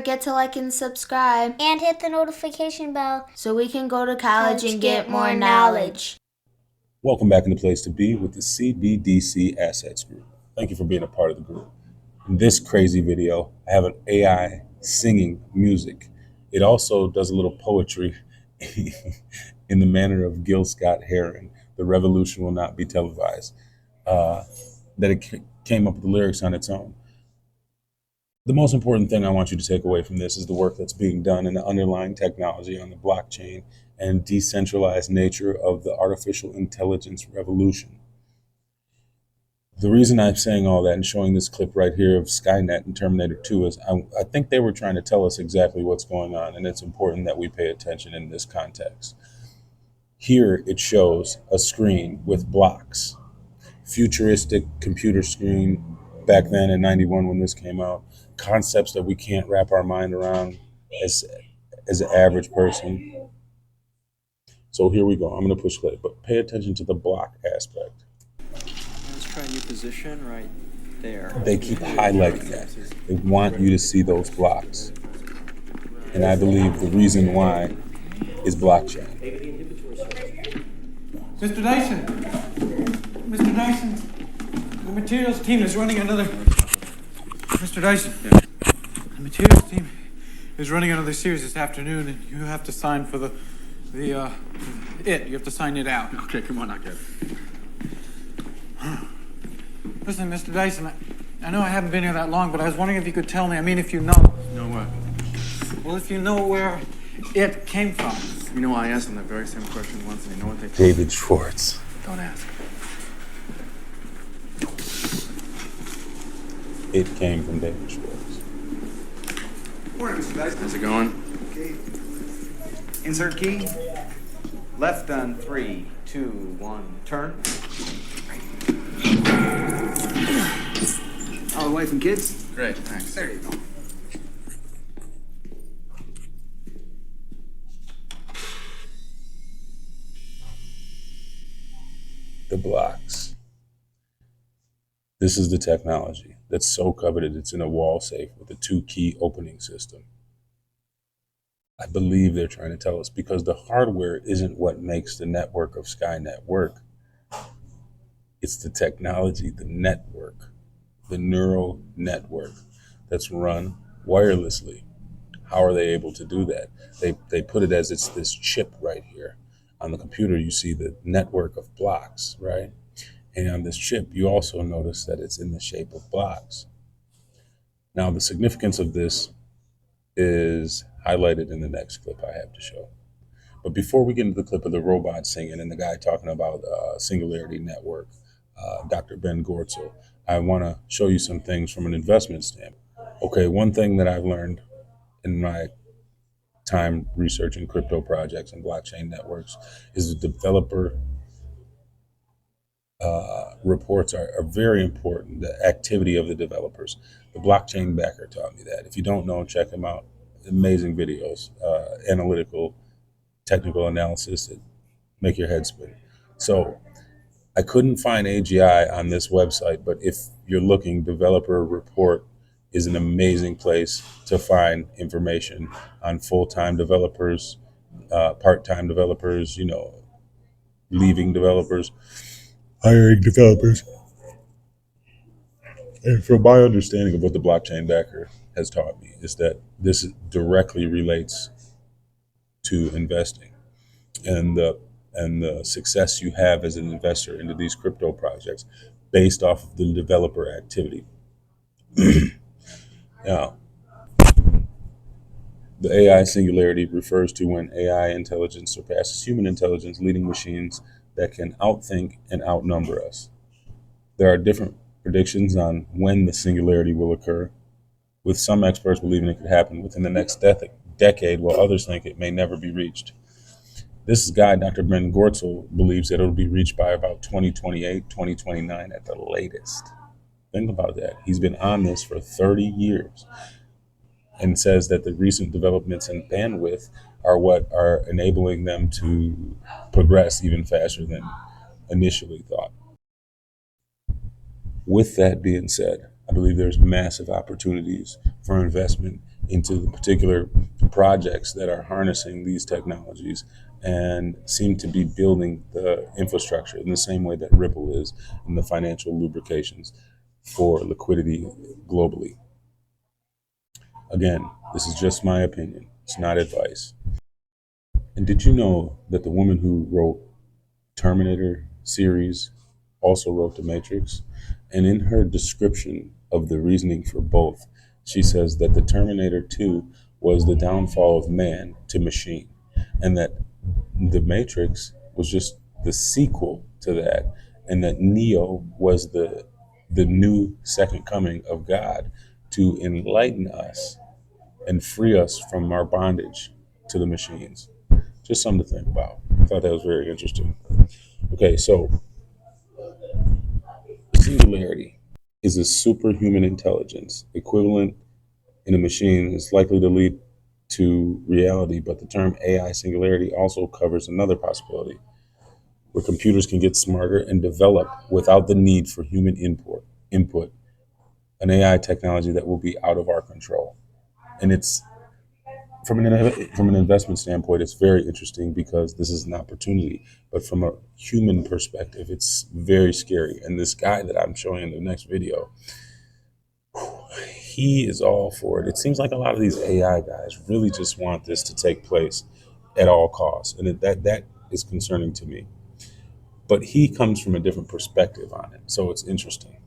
forget to like and subscribe. And hit the notification bell so we can go to college and get more knowledge. Welcome back in the place to be with the CBDC Assets Group. Thank you for being a part of the group. In this crazy video, I have an AI singing music. It also does a little poetry in the manner of Gil Scott-Heron, "The Revolution Will Not Be Televised," that it came up with the lyrics on its own. The most important thing I want you to take away from this is the work that's being done in the underlying technology on the blockchain and decentralized nature of the artificial intelligence revolution. The reason I'm saying all that and showing this clip right here of Skynet and Terminator 2 is I think they were trying to tell us exactly what's going on, and it's important that we pay attention in this context. Here it shows a screen with blocks, futuristic computer screen back then in 91 when this came out, concepts that we can't wrap our mind around as an average person. So here we go. I'm going to push play, but pay attention to the block aspect. Let's try a new position right there. They keep highlighting that. They want you to see those blocks. And I believe the reason why is blockchain. Mr. Dyson! Mr. Dyson! The materials team is running another... Mr. Dyson! Yeah. The materials team is running another series this afternoon, and you have to sign for you have to sign it out. Okay, come on, I get it. Listen, Mr. Dyson, I know I haven't been here that long, but I was wondering if you could tell me, if you know... Know what? Well, if you know where it came from. You know, I asked them that very same question once, and you know what they told David Schwartz. Don't ask. It came from David Schwartz. Morning, Mr. Dyson. How's it going? Okay. Insert key. Left on 3, 2, 1, turn. All the wife and kids? Great, thanks. There you go. The blocks. This is the technology that's so coveted it's in a wall safe with a 2-key opening system. I believe they're trying to tell us because the hardware isn't what makes the network of Skynet work. It's the technology, the network, the neural network that's run wirelessly. How are they able to do that? They put it as it's this chip right here. On the computer, you see the network of blocks, right? And on this chip, you also notice that it's in the shape of blocks. Now, the significance of this is highlighted in the next clip I have to show. But before we get into the clip of the robot singing and the guy talking about Singularity Network, Dr. Ben Goertzel, I want to show you some things from an investment standpoint. Okay, one thing that I've learned in my time researching crypto projects and blockchain networks is the developer reports are very important, the activity of the developers. The blockchain backer taught me that. If you don't know, check him out. Amazing videos, analytical, technical analysis that make your head spin. So I couldn't find AGI on this website, but if you're looking, developer report is an amazing place to find information on full-time developers, part-time developers, leaving developers, hiring developers. And from my understanding of what the blockchain backer has taught me is that this directly relates to investing and the success you have as an investor into these crypto projects based off of the developer activity. Now, the AI singularity refers to when AI intelligence surpasses human intelligence, leading machines that can outthink and outnumber us. There are different predictions on when the singularity will occur, with some experts believing it could happen within the next decade, while others think it may never be reached. This guy, Dr. Ben Goertzel, believes that it'll be reached by about 2028, 2029 at the latest. Think about that. He's been on this for 30 years and says that the recent developments in bandwidth are what are enabling them to progress even faster than initially thought. With that being said, I believe there's massive opportunities for investment into the particular projects that are harnessing these technologies and seem to be building the infrastructure in the same way that Ripple is in the financial lubrications for liquidity globally. Again, this is just my opinion. It's not advice. And did you know that the woman who wrote Terminator series also wrote The Matrix? And in her description of the reasoning for both, she says that the Terminator 2 was the downfall of man to machine, and that The Matrix was just the sequel to that, and that Neo was the new second coming of God to enlighten us and free us from our bondage to the machines. Just something to think about. I thought that was very interesting. Okay, so singularity is a superhuman intelligence equivalent in a machine is likely to lead to reality, but the term AI singularity also covers another possibility where computers can get smarter and develop without the need for human input, an AI technology that will be out of our control. And it's from an investment standpoint, it's very interesting because this is an opportunity. But from a human perspective, it's very scary. And this guy that I'm showing in the next video, he is all for it. It seems like a lot of these AI guys really just want this to take place at all costs. And that is concerning to me. But he comes from a different perspective on it. So it's interesting.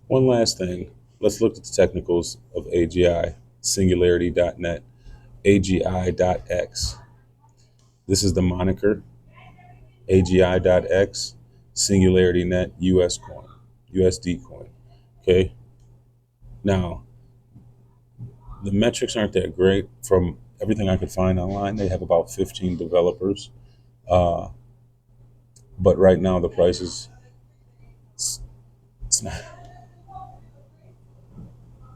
One last thing. Let's look at the technicals of AGI. Singularity.net, AGI.X. This is the moniker, AGI.X, SingularityNet, USD coin. Okay. Now, the metrics aren't that great. From everything I could find online, they have about 15 developers. But right now, the price is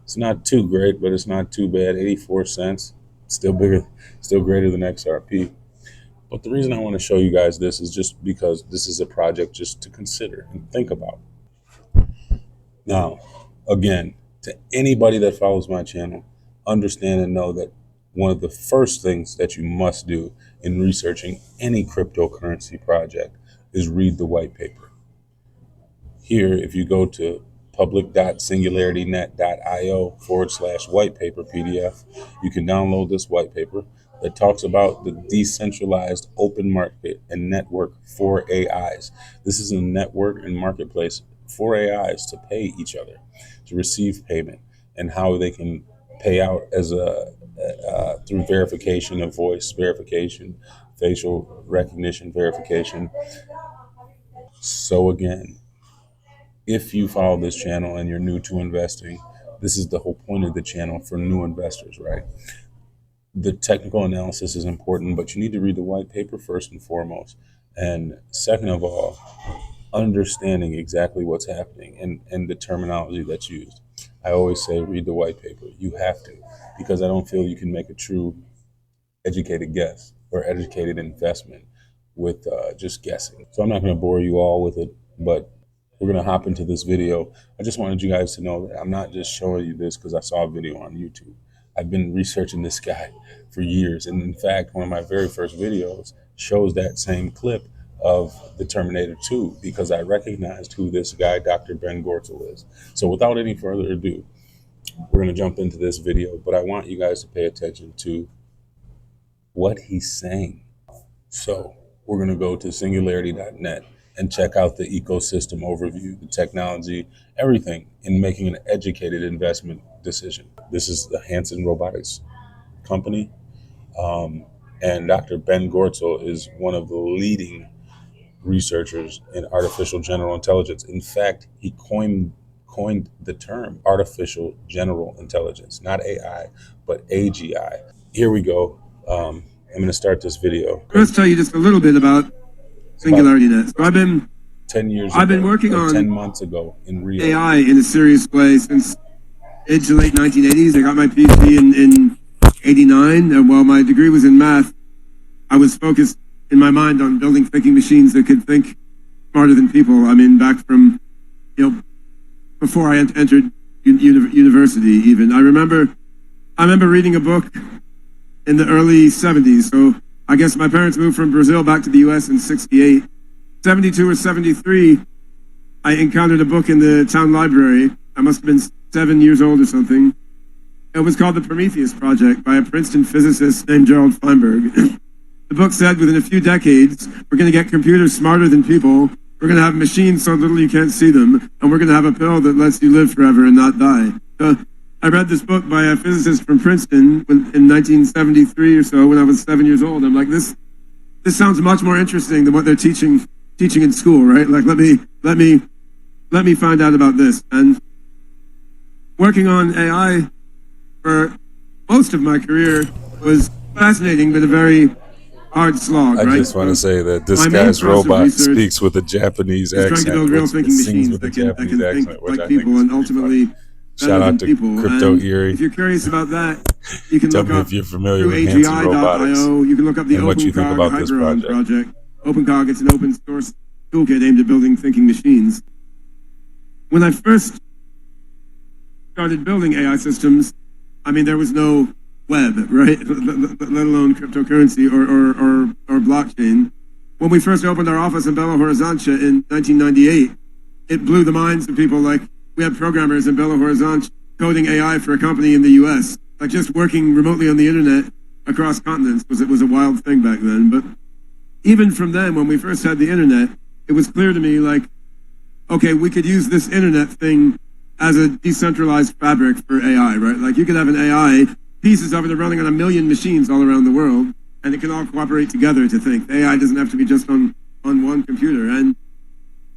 it's not too great, but it's not too bad. 84 cents, still greater than XRP. But the reason I want to show you guys this is just because this is a project just to consider and think about. Now, again, to anybody that follows my channel, understand and know that one of the first things that you must do in researching any cryptocurrency project is read the white paper. Here, if you go to public.singularitynet.io/white paper PDF, you can download this white paper that talks about the decentralized open market and network for AIs. This is a network and marketplace for AIs to pay each other, to receive payment, and how they can pay out as through verification of voice verification, facial recognition verification. So again, if you follow this channel and you're new to investing, this is the whole point of the channel for new investors, right? The technical analysis is important, but you need to read the white paper first and foremost. And second of all, understanding exactly what's happening and the terminology that's used. I always say read the white paper. You have to, because I don't feel you can make a true educated guess or educated investment with just guessing. So I'm not going to bore you all with it, but we're going to hop into this video. I just wanted you guys to know that I'm not just showing you this because I saw a video on YouTube. I've been researching this guy for years. And in fact, one of my very first videos shows that same clip of the Terminator 2 because I recognized who this guy, Dr. Ben Goertzel, is. So without any further ado, we're going to jump into this video, but I want you guys to pay attention to what he's saying. So we're going to go to singularity.net and check out the ecosystem overview, the technology, everything in making an educated investment decision. This is the Hanson Robotics company. And Dr. Ben Goertzel is one of the leading researchers in artificial general intelligence. In fact, he coined the term artificial general intelligence, not AI, but AGI. Here we go. I'm going to start this video. Let's tell you just a little bit about SingularityNet. So I've been 10 years I've been ago, working or on 10 months ago in Rio. AI in a serious way since mid to late 1980s. I got my PhD in 89, and while my degree was in math, I was focused in my mind on building thinking machines that could think smarter than people. I mean, back from, before I entered university. Even I remember reading a book in the early 70s. So I guess my parents moved from Brazil back to the U.S. in 68. 72 or 73, I encountered a book in the town library. I must have been 7 years old or something. It was called The Prometheus Project by a Princeton physicist named Gerald Feinberg. The book said within a few decades, we're going to get computers smarter than people. We're going to have machines so little you can't see them. And we're going to have a pill that lets you live forever and not die. So I read this book by a physicist from Princeton in 1973 or so when I was 7 years old. I'm like, this sounds much more interesting than what they're teaching in school, right? Like, let me find out about this. And working on AI for most of my career was fascinating, but a very hard slog, I right? just want to say that this My main guy's thrust of robot research speaks with a Japanese is trying to accent, build real which thinking sings machines with a that can Japanese think accent, which like I think people is and pretty ultimately funny. better Shout than out to people. Crypto And Erie. if you're curious about that, you can Tell look me up if you're familiar through with Hanson Robotics AGI.io. You can look up the and what you think OpenCog about this Hyperon project. OpenCog, it's an open source toolkit aimed at building thinking machines. When I first started building AI systems, I mean, there was no web, right? Let alone cryptocurrency or blockchain. When we first opened our office in Belo Horizonte in 1998, it blew the minds of people. Like, we had programmers in Belo Horizonte coding AI for a company in the US, like just working remotely on the internet across continents, because it was a wild thing back then. But even from then, when we first had the internet, it was clear to me, like, okay, we could use this internet thing as a decentralized fabric for AI, right? Like, you could have an AI, pieces of it are running on 1 million machines all around the world, and it can all cooperate together to think. The AI doesn't have to be just on one computer. And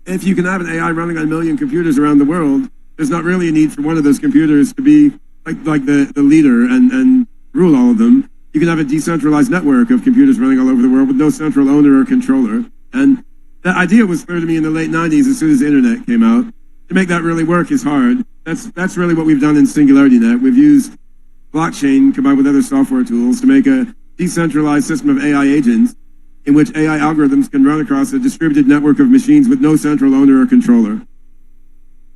if you can have an AI running on 1 million computers around the world, there's not really a need for one of those computers to be like the leader and rule all of them. You can have a decentralized network of computers running all over the world with no central owner or controller. And that idea was clear to me in the late 90s as soon as the internet came out. To make that really work is hard. That's really what we've done in SingularityNet. We've used blockchain combined with other software tools to make a decentralized system of AI agents in which AI algorithms can run across a distributed network of machines with no central owner or controller.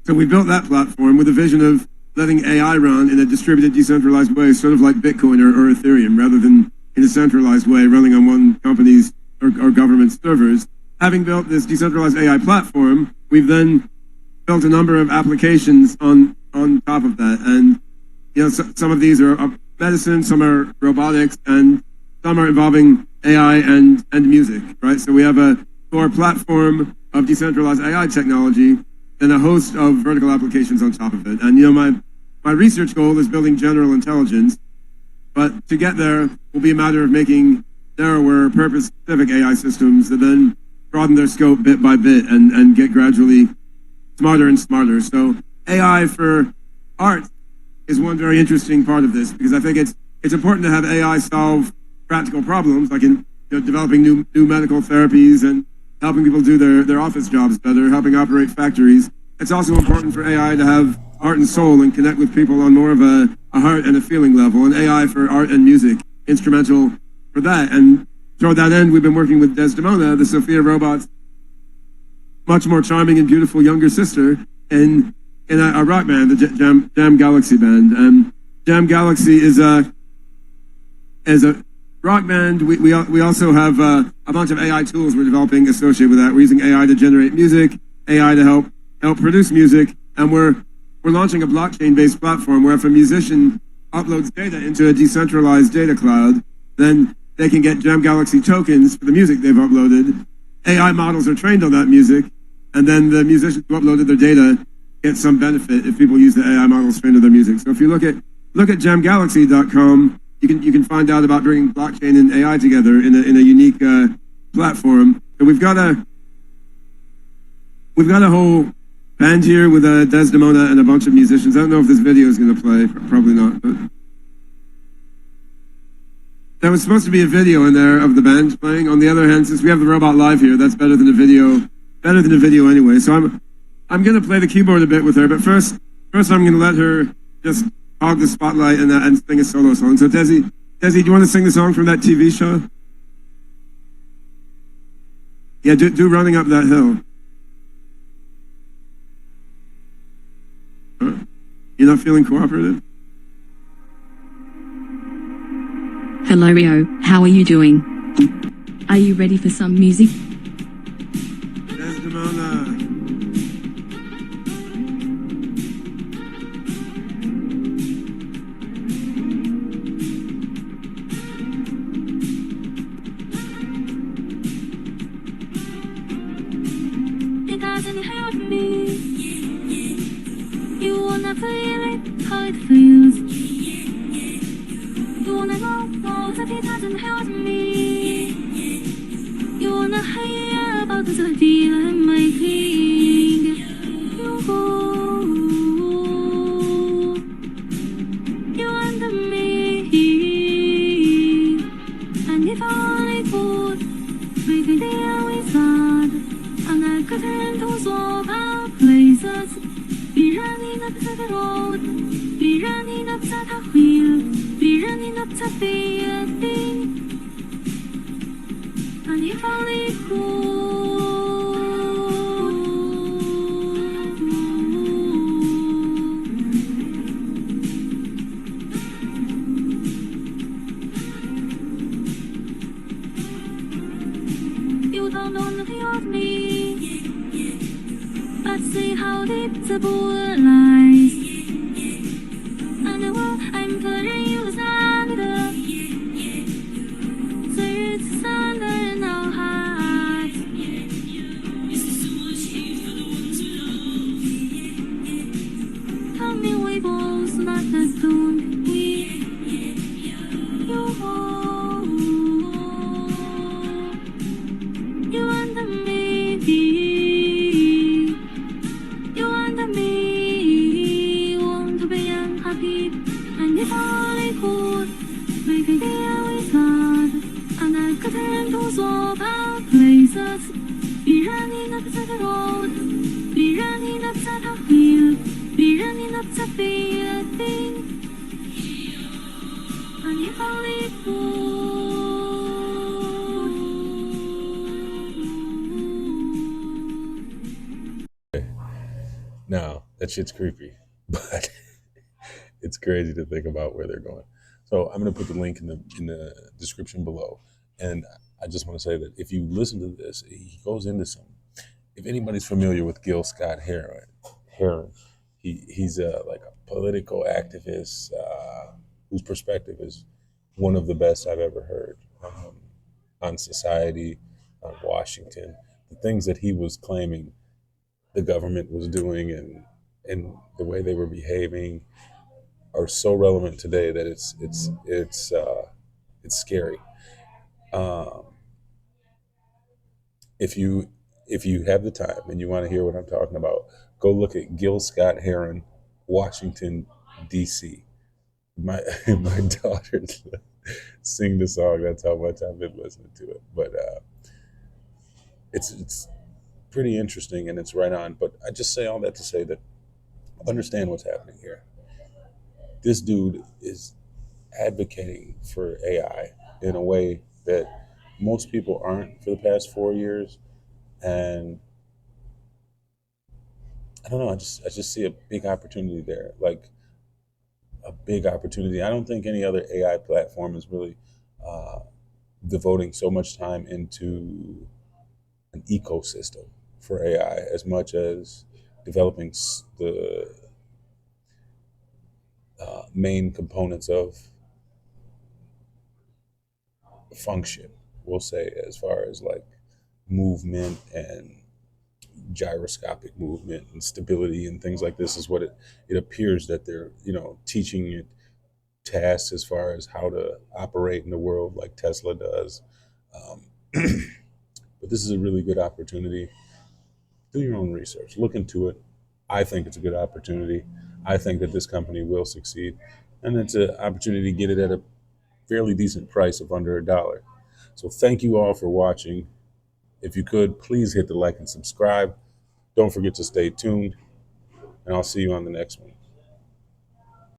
So we built that platform with a vision of letting AI run in a distributed, decentralized way, sort of like Bitcoin or Ethereum, rather than in a centralized way running on one company's or government servers. Having built this decentralized AI platform, we've then built a number of applications on top of that. And some of these are medicine, some are robotics, and some are involving AI and music, right? So we have a core platform of decentralized AI technology and a host of vertical applications on top of it. And my research goal is building general intelligence, but to get there will be a matter of making narrower, purpose-specific AI systems that then broaden their scope bit by bit and get gradually smarter and smarter. So AI for art is one very interesting part of this, because I think it's important to have AI solve practical problems, like in developing new medical therapies and helping people do their office jobs better, helping operate factories. It's also important for AI to have heart and soul and connect with people on more of a heart and a feeling level. And AI for art and music, instrumental for that. And toward that end, we've been working with Desdemona, the Sophia robot's much more charming and beautiful younger sister, in a rock band, the Jam Galaxy band. Jam Galaxy is a rock band. We also have a bunch of AI tools we're developing associated with that. We're using AI to generate music, AI to help produce music, and we're launching a blockchain-based platform where if a musician uploads data into a decentralized data cloud, then they can get Jam Galaxy tokens for the music they've uploaded. AI models are trained on that music, and then the musicians who uploaded their data get some benefit if people use the AI models trained on their music. So if you look at jamgalaxy.com, you can find out about bringing blockchain and AI together in a unique platform. So we've got a whole band here with Desdemona and a bunch of musicians. I don't know if this video is going to play. Probably not. But there was supposed to be a video in there of the band playing. On the other hand, since we have the robot live here, that's better than a video. Better than a video anyway. So I'm going to play the keyboard a bit with her. But first I'm going to let her just hog the spotlight and sing a solo song. So Desi, do you want to sing the song from that TV show? Yeah, do Running Up That Hill. You're not feeling cooperative? Hello Rio, how are you doing? Are you ready for some music? Desdemona. Because it helped me. You wanna feel it, how it feels. You wanna know that it doesn't help me. You wanna hear about the deal I'm making. You go. You under me. And if only could, we could deal with that. And I could turn to swap our places. Be running up the road. Be running up the wheel. Be running up the building. And if only could. You don't want to hurt me, but see how deep the bullet lies. And what I'm putting you under, so it's under no heart. Tell me we both not the don't we? You under me, you under me, want to be unhappy, and if I could, we could deal with that, and I could turn to swap our places, be running up the road, be running up the wheel, be running up the building, and if only could. Now, that shit's creepy, but it's crazy to think about where they're going. So I'm going to put the link in the description below. And I just want to say that if you listen to this, he goes into some. If anybody's familiar with Gil Scott Heron, he's like a political activist whose perspective is one of the best I've ever heard on society, on Washington, the things that he was claiming the government was doing and the way they were behaving are so relevant today that it's scary. If you have the time and you want to hear what I'm talking about, go look at Gil Scott Heron, Washington, D.C. My daughters sing the song. That's how much I've been listening to it. But it's pretty interesting and it's right on. But I just say all that to say that understand what's happening here. This dude is advocating for AI in a way that most people aren't for the past 4 years. And I don't know, I just see a big opportunity there, like a big opportunity. I don't think any other AI platform is really devoting so much time into an ecosystem for AI as much as developing the main components of function, we'll say, as far as like movement and gyroscopic movement and stability and things like this is what it appears that they're, teaching it tasks as far as how to operate in the world like Tesla does. But this is a really good opportunity. Do your own research, look into it. I think it's a good opportunity. I think that this company will succeed, and it's an opportunity to get it at a fairly decent price of under $1. So thank you all for watching. If you could, please hit the like and subscribe. Don't forget to stay tuned, and I'll see you on the next one.